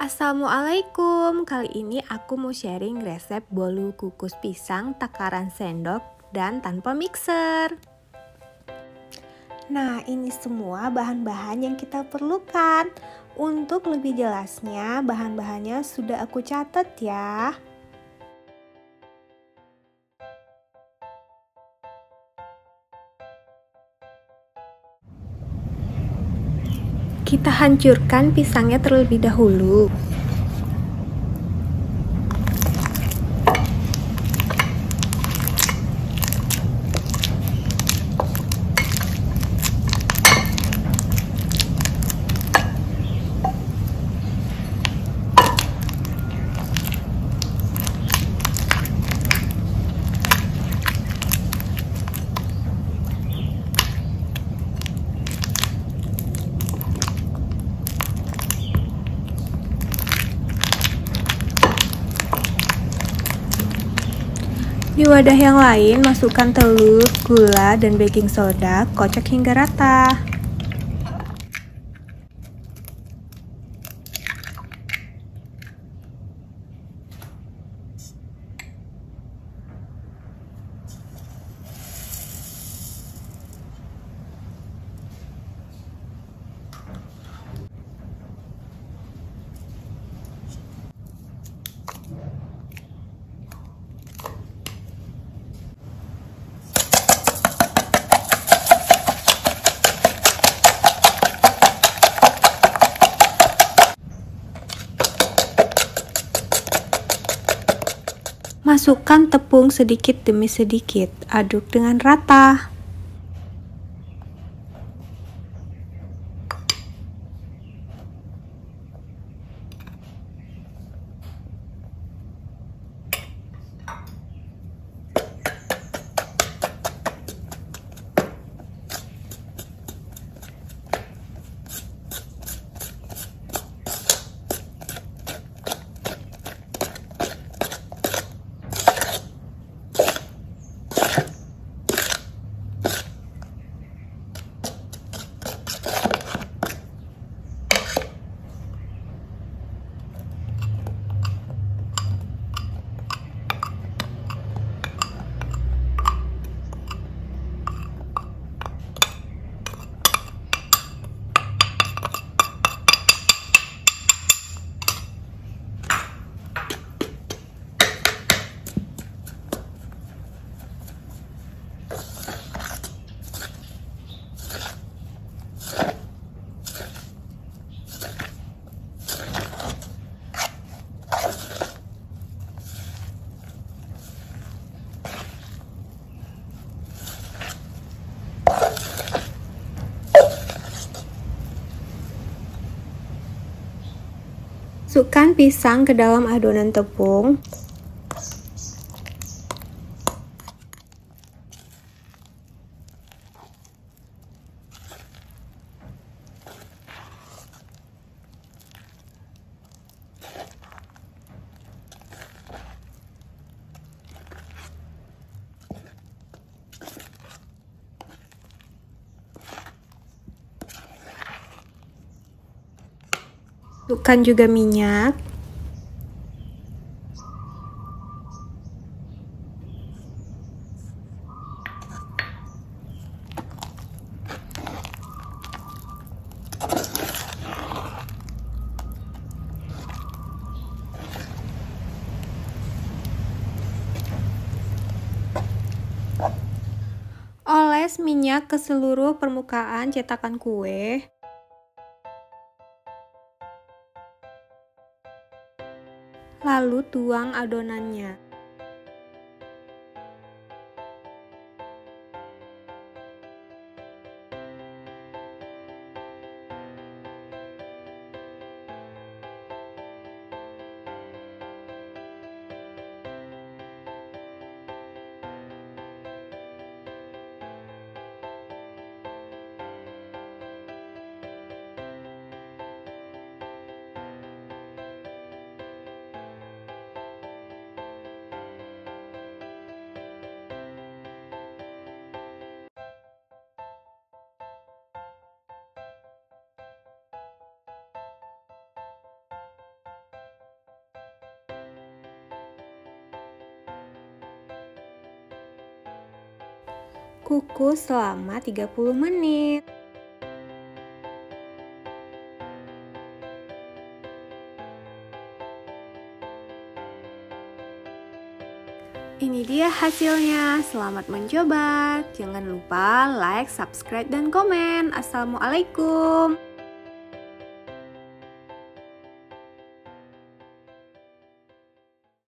Assalamualaikum, kali ini aku mau sharing resep bolu kukus pisang takaran sendok dan tanpa mixer. Nah, ini semua bahan-bahan yang kita perlukan. Untuk lebih jelasnya, bahan-bahannya sudah aku catat ya. Kita hancurkan pisangnya terlebih dahulu. Di wadah yang lain, masukkan telur, gula, dan baking soda, kocok hingga rata. Masukkan tepung sedikit demi sedikit, aduk dengan rata. Masukkan pisang ke dalam adonan tepung. Masukkan juga minyak. Oles minyak ke seluruh permukaan cetakan kue. Lalu tuang adonannya. kukus selama 30 menit. Ini dia hasilnya, selamat mencoba. Jangan lupa like, subscribe, dan komen. Assalamualaikum.